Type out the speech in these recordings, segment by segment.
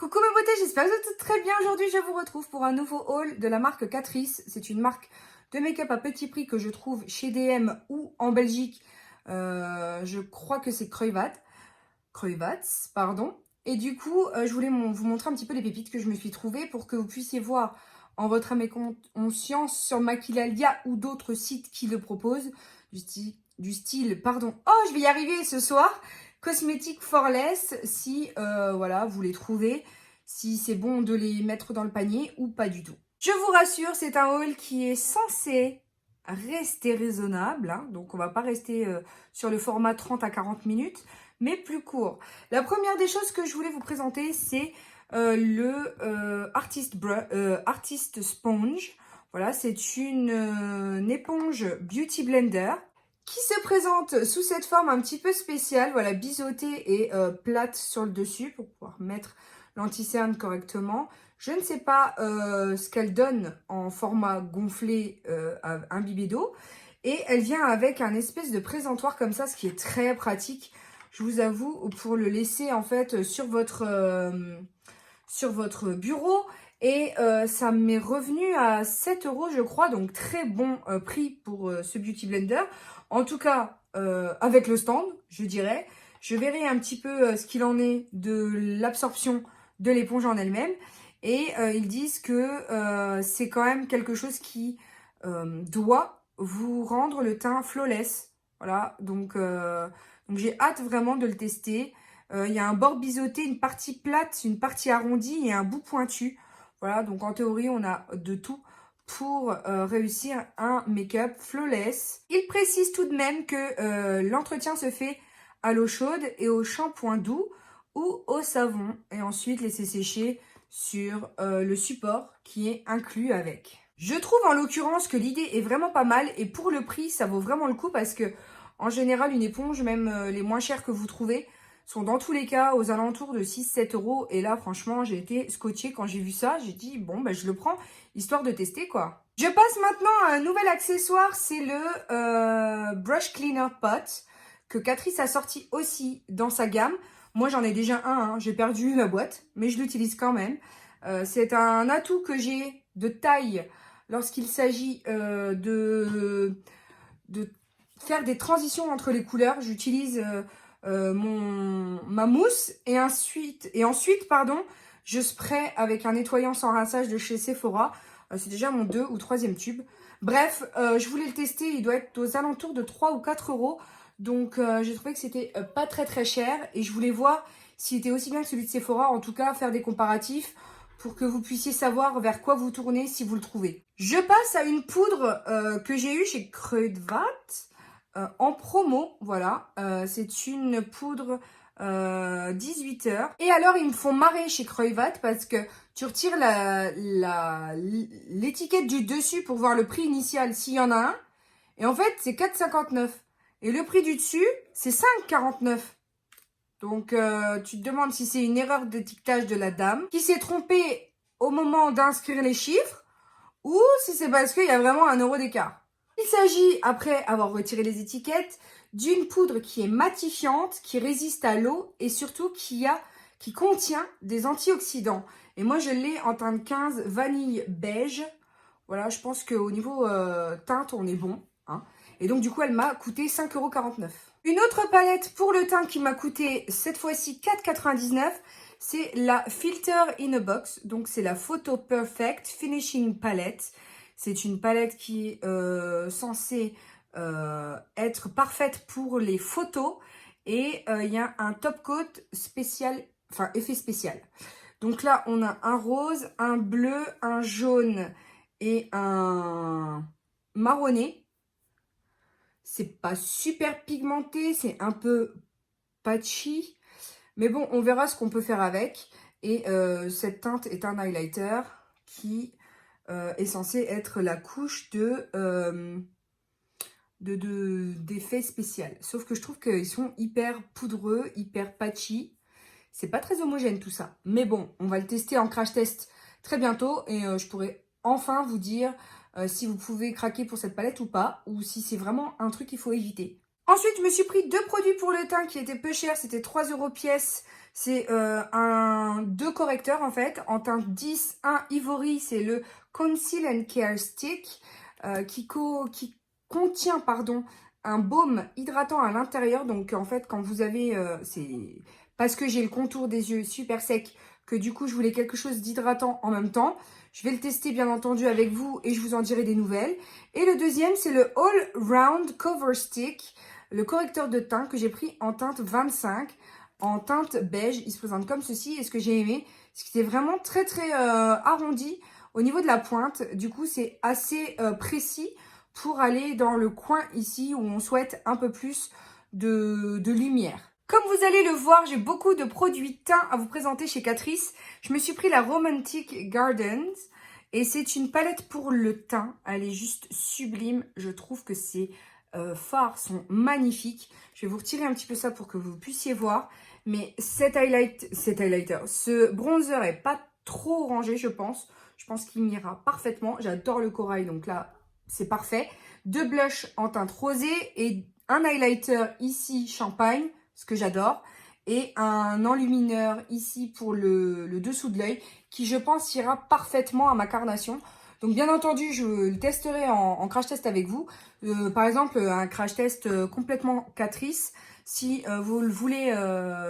Coucou mes beautés, j'espère que vous êtes très bien. Aujourd'hui, je vous retrouve pour un nouveau haul de la marque Catrice. C'est une marque de make-up à petit prix que je trouve chez DM ou en Belgique. Je crois que c'est Kruivat's, pardon. Et du coup, je voulais vous montrer un petit peu les pépites que je me suis trouvées pour que vous puissiez voir en votre âme et conscience sur Maquilalia ou d'autres sites qui le proposent. Du style, pardon. Oh, je vais y arriver ce soir. Cosmétiques for less, si voilà, vous les trouvez, si c'est bon de les mettre dans le panier ou pas du tout. Je vous rassure, c'est un haul qui est censé rester raisonnable, hein, donc on va pas rester sur le format 30 à 40 minutes, mais plus court. La première des choses que je voulais vous présenter, c'est le Artist Sponge. Voilà, c'est une éponge Beauty Blender qui se présente sous cette forme un petit peu spéciale, voilà, biseautée et plate sur le dessus pour pouvoir mettre l'anti-cerne correctement. Je ne sais pas ce qu'elle donne en format gonflé imbibé d'eau. Et elle vient avec un espèce de présentoir comme ça, ce qui est très pratique, je vous avoue, pour le laisser en fait sur votre bureau. Et ça m'est revenu à 7 € je crois, donc très bon prix pour ce Beauty Blender. En tout cas, avec le stand, je dirais. Je verrai un petit peu ce qu'il en est de l'absorption de l'éponge en elle-même. Et ils disent que c'est quand même quelque chose qui doit vous rendre le teint flawless. Voilà, donc j'ai hâte vraiment de le tester. Il y a un bord biseauté, une partie plate, une partie arrondie et un bout pointu. Voilà, donc en théorie, on a de tout pour réussir un make-up flawless. Il précise tout de même que l'entretien se fait à l'eau chaude et au shampoing doux ou au savon. Et ensuite, laisser sécher sur le support qui est inclus avec. Je trouve en l'occurrence que l'idée est vraiment pas mal et pour le prix, ça vaut vraiment le coup parce que en général, une éponge, même les moins chères que vous trouvez, sont dans tous les cas aux alentours de 6-7 €. Et là, franchement, j'ai été scotchée quand j'ai vu ça. J'ai dit, bon, bah, je le prends, histoire de tester, quoi. Je passe maintenant à un nouvel accessoire, c'est le Brush Cleaner Pot, que Catrice a sorti aussi dans sa gamme. Moi, j'en ai déjà un, hein. J'ai perdu la boîte, mais je l'utilise quand même. C'est un atout que j'ai de taille lorsqu'il s'agit de faire des transitions entre les couleurs. J'utilise ma mousse et ensuite, pardon, je spray avec un nettoyant sans rinçage de chez Sephora. C'est déjà mon 2 ou 3e tube. Bref, je voulais le tester. Il doit être aux alentours de 3 ou 4 €. Donc, j'ai trouvé que c'était pas très très cher. Et je voulais voir s'il était aussi bien que celui de Sephora. En tout cas, faire des comparatifs pour que vous puissiez savoir vers quoi vous tournez si vous le trouvez. Je passe à une poudre que j'ai eue chez Kruidvat. En promo, voilà, c'est une poudre 18 heures. Et alors, ils me font marrer chez Kruivat parce que tu retires l'étiquette du dessus pour voir le prix initial s'il y en a un. Et en fait, c'est 4,59. Et le prix du dessus, c'est 5,49. Donc, tu te demandes si c'est une erreur d'étiquetage de la dame qui s'est trompée au moment d'inscrire les chiffres ou si c'est parce qu'il y a vraiment 1 € d'écart. Il s'agit, après avoir retiré les étiquettes, d'une poudre qui est matifiante, qui résiste à l'eau et surtout qui contient des antioxydants. Et moi, je l'ai en teinte 15 vanille beige. Voilà, je pense qu'au niveau teinte, on est bon, hein. Et donc, du coup, elle m'a coûté 5,49 €. Une autre palette pour le teint qui m'a coûté, cette fois-ci, 4,99 €, c'est la Filter in a Box. Donc, c'est la Photo Perfect Finishing Palette. C'est une palette qui est censée être parfaite pour les photos. Et il y a un top coat spécial, enfin effet spécial. Donc là, on a un rose, un bleu, un jaune et un marronné. C'est pas super pigmenté, c'est un peu patchy. Mais bon, on verra ce qu'on peut faire avec. Et cette teinte est un highlighter qui est censé être la couche d'effet spécial. Sauf que je trouve qu'ils sont hyper poudreux, hyper patchy. C'est pas très homogène tout ça. Mais bon, on va le tester en crash test très bientôt. Et je pourrai enfin vous dire si vous pouvez craquer pour cette palette ou pas. Ou si c'est vraiment un truc qu'il faut éviter. Ensuite, je me suis pris 2 produits pour le teint qui étaient peu chers. C'était 3 € pièce. C'est deux correcteurs en fait. En teinte 10, un Ivory, c'est le Conceal and Care Stick qui contient pardon, un baume hydratant à l'intérieur. Donc en fait, quand vous avez... c'est parce que j'ai le contour des yeux super sec que du coup, je voulais quelque chose d'hydratant en même temps. Je vais le tester bien entendu avec vous et je vous en dirai des nouvelles. Et le deuxième, c'est le All Round Cover Stick. Le correcteur de teint que j'ai pris en teinte 25, en teinte beige. Il se présente comme ceci. Et ce que j'ai aimé, c'est qu'il était vraiment très très arrondi au niveau de la pointe. Du coup, c'est assez précis pour aller dans le coin ici où on souhaite un peu plus de lumière. Comme vous allez le voir, j'ai beaucoup de produits teints à vous présenter chez Catrice. Je me suis pris la Romantic Gardens. Et c'est une palette pour le teint. Elle est juste sublime. Je trouve que c'est... fards sont magnifiques. Je vais vous retirer un petit peu ça pour que vous puissiez voir. Mais cet highlighter, ce bronzer est pas trop orangé, je pense. Je pense qu'il m'ira parfaitement. J'adore le corail, donc là, c'est parfait. 2 blushs en teinte rosée et un highlighter ici, champagne, ce que j'adore. Et un enlumineur ici pour le dessous de l'œil qui, je pense, ira parfaitement à ma carnation. Donc, bien entendu, je le testerai en crash test avec vous. Par exemple, un crash test complètement Catrice. Si vous le voulez,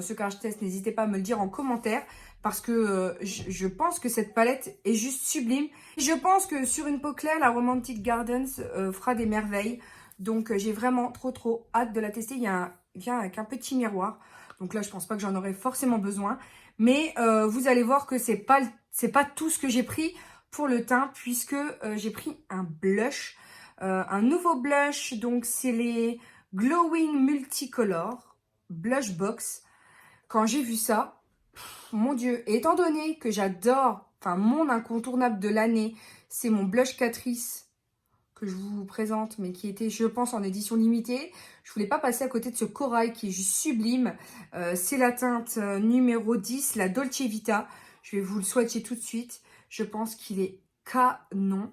ce crash test, n'hésitez pas à me le dire en commentaire. Parce que je pense que cette palette est juste sublime. Je pense que sur une peau claire, la Romantic Gardens fera des merveilles. Donc, j'ai vraiment trop hâte de la tester. Il vient avec un petit miroir. Donc là, je pense pas que j'en aurai forcément besoin. Mais vous allez voir que c'est pas tout ce que j'ai pris pour le teint, puisque j'ai pris un blush, un nouveau blush, donc c'est les Glowing Multicolor Blush Box. Quand j'ai vu ça, mon Dieu, et étant donné que j'adore, enfin mon incontournable de l'année, c'est mon blush Catrice que je vous présente, mais qui était, je pense, en édition limitée. Je voulais pas passer à côté de ce corail qui est juste sublime. C'est la teinte numéro 10, la Dolce Vita. Je vais vous le swatcher tout de suite. Je pense qu'il est canon.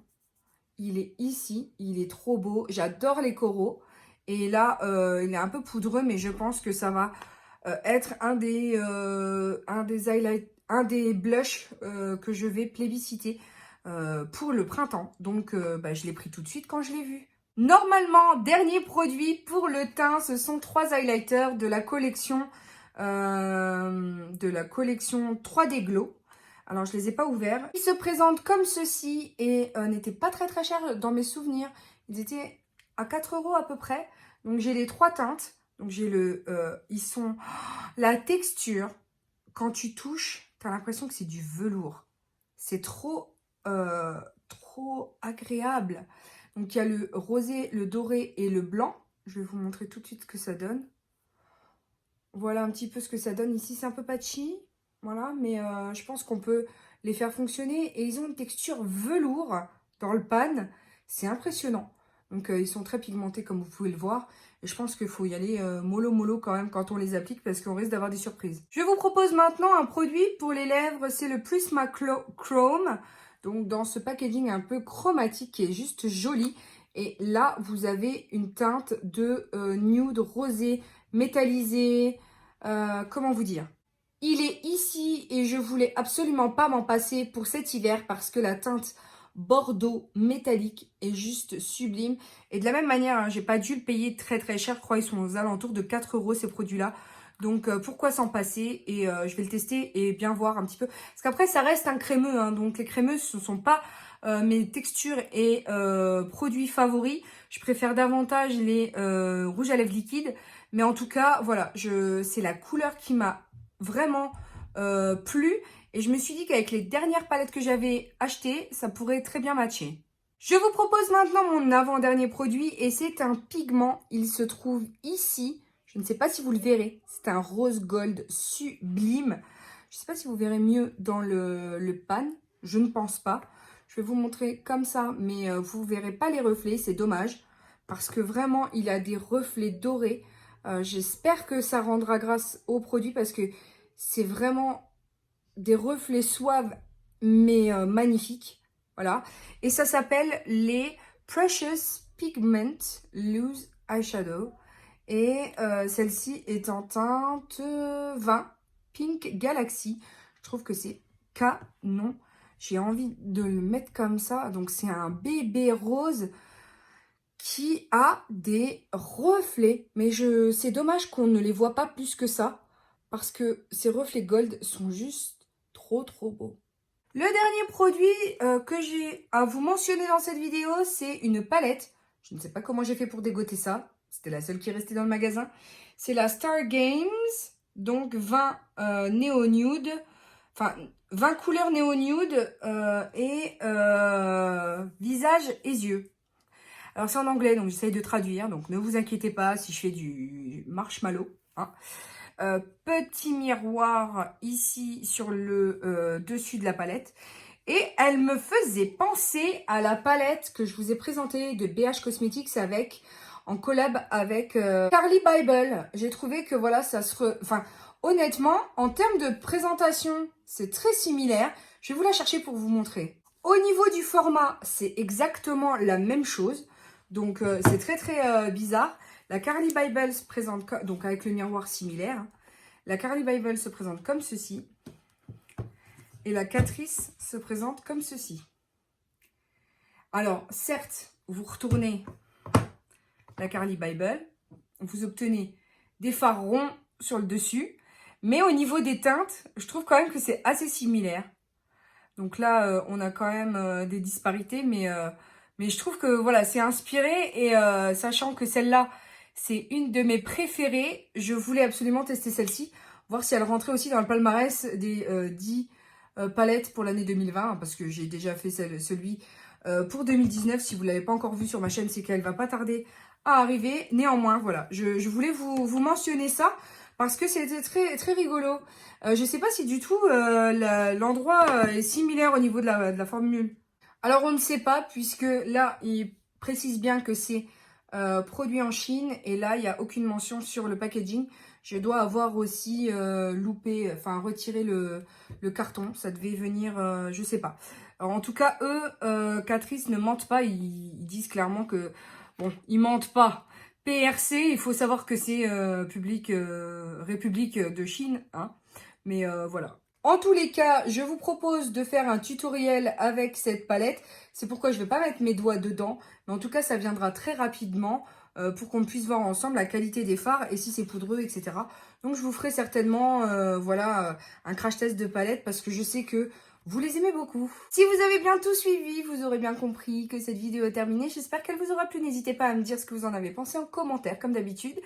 Il est ici, il est trop beau. J'adore les coraux. Et là, il est un peu poudreux, mais je pense que ça va être un des highlights, un des blushs que je vais plébisciter pour le printemps. Donc, je l'ai pris tout de suite quand je l'ai vu. Normalement, dernier produit pour le teint, ce sont 3 highlighters de la collection 3D Glow. Alors, je ne les ai pas ouverts. Ils se présentent comme ceci et n'étaient pas très chers dans mes souvenirs. Ils étaient à 4 € à peu près. Donc, j'ai les 3 teintes. Donc, j'ai ils sont... La texture, quand tu touches, tu as l'impression que c'est du velours. C'est trop agréable. Donc, il y a le rosé, le doré et le blanc. Je vais vous montrer tout de suite ce que ça donne. Voilà un petit peu ce que ça donne. Ici, c'est un peu patchy. Voilà, mais je pense qu'on peut les faire fonctionner. Et ils ont une texture velours dans le pan. C'est impressionnant. Donc, ils sont très pigmentés comme vous pouvez le voir. Et je pense qu'il faut y aller mollo quand même quand on les applique parce qu'on risque d'avoir des surprises. Je vous propose maintenant un produit pour les lèvres. C'est le Prisma Chrome. Donc, dans ce packaging un peu chromatique qui est juste joli. Et là, vous avez une teinte de nude rosé métallisé. Comment vous dire? Il est ici et je voulais absolument pas m'en passer pour cet hiver parce que la teinte bordeaux métallique est juste sublime. Et de la même manière, hein, j'ai pas dû le payer très cher. Je crois qu'ils sont aux alentours de 4 € ces produits-là. Donc pourquoi s'en passer? Et je vais le tester et bien voir un petit peu. Parce qu'après, ça reste un crémeux. Hein, donc les crémeux, ce ne sont pas mes textures et produits favoris. Je préfère davantage les rouges à lèvres liquides. Mais en tout cas, voilà, c'est la couleur qui m'a vraiment plu. Et je me suis dit qu'avec les dernières palettes que j'avais achetées, ça pourrait très bien matcher. Je vous propose maintenant mon avant-dernier produit et c'est un pigment. Il se trouve ici. Je ne sais pas si vous le verrez. C'est un rose gold sublime. Je ne sais pas si vous verrez mieux dans le pan. Je ne pense pas. Je vais vous montrer comme ça, mais vous ne verrez pas les reflets. C'est dommage parce que vraiment, il a des reflets dorés. J'espère que ça rendra grâce au produit parce que c'est vraiment des reflets suaves mais magnifiques. Voilà. Et ça s'appelle les Precious Pigment Loose Eyeshadow. Et celle-ci est en teinte 20, Pink Galaxy. Je trouve que c'est canon. J'ai envie de le mettre comme ça. Donc, c'est un bébé rose qui a des reflets. Mais c'est dommage qu'on ne les voit pas plus que ça. Parce que ces reflets gold sont juste trop beaux. Le dernier produit que j'ai à vous mentionner dans cette vidéo, c'est une palette. Je ne sais pas comment j'ai fait pour dégoter ça. C'était la seule qui restait dans le magasin. C'est la Star Games. Donc 20 néo nude. Enfin, 20 couleurs néo nude et visage et yeux. Alors c'est en anglais, donc j'essaye de traduire. Donc ne vous inquiétez pas si je fais du marshmallow. Hein. Petit miroir ici sur le dessus de la palette. Et elle me faisait penser à la palette que je vous ai présentée de BH Cosmetics en collab avec Carly Bible. J'ai trouvé que voilà, enfin, honnêtement, en termes de présentation, c'est très similaire. Je vais vous la chercher pour vous montrer. Au niveau du format, c'est exactement la même chose. Donc, c'est très bizarre. La Carly Bible se présente donc avec le miroir similaire. Hein. La Carly Bible se présente comme ceci. Et la Catrice se présente comme ceci. Alors, certes, vous retournez la Carly Bible. Vous obtenez des fards ronds sur le dessus. Mais au niveau des teintes, je trouve quand même que c'est assez similaire. Donc là, on a quand même des disparités. Mais je trouve que voilà, c'est inspiré. Et sachant que celle-là, c'est une de mes préférées, je voulais absolument tester celle-ci. Voir si elle rentrait aussi dans le palmarès des 10 palettes pour l'année 2020. Parce que j'ai déjà fait celui pour 2019. Si vous ne l'avez pas encore vu sur ma chaîne, c'est qu'elle va pas tarder à arriver. Néanmoins, voilà, je voulais vous mentionner ça. Parce que c'était très rigolo. Je ne sais pas si du tout l'endroit est similaire au niveau de la formule. Alors, on ne sait pas, puisque là, il précise bien que c'est produit en Chine. Et là, il n'y a aucune mention sur le packaging. Je dois avoir aussi retiré le carton. Ça devait venir, je ne sais pas. Alors, en tout cas, eux, Catrice, ne mentent pas. Ils disent clairement que, bon, ils mentent pas. PRC, il faut savoir que c'est République de Chine. Hein. Mais voilà. En tous les cas, je vous propose de faire un tutoriel avec cette palette. C'est pourquoi je ne vais pas mettre mes doigts dedans. Mais en tout cas, ça viendra très rapidement pour qu'on puisse voir ensemble la qualité des fards et si c'est poudreux, etc. Donc, je vous ferai certainement un crash test de palette parce que je sais que vous les aimez beaucoup. Si vous avez bien tout suivi, vous aurez bien compris que cette vidéo est terminée. J'espère qu'elle vous aura plu. N'hésitez pas à me dire ce que vous en avez pensé en commentaire, comme d'habitude.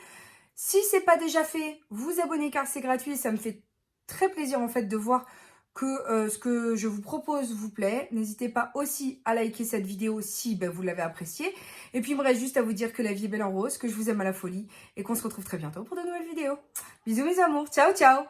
Si ce n'est pas déjà fait, vous abonnez car c'est gratuit. Ça me fait très plaisir en fait de voir que ce que je vous propose vous plaît. N'hésitez pas aussi à liker cette vidéo si vous l'avez appréciée. Et puis il me reste juste à vous dire que la vie est belle en rose, que je vous aime à la folie et qu'on se retrouve très bientôt pour de nouvelles vidéos. Bisous mes amours, ciao ciao.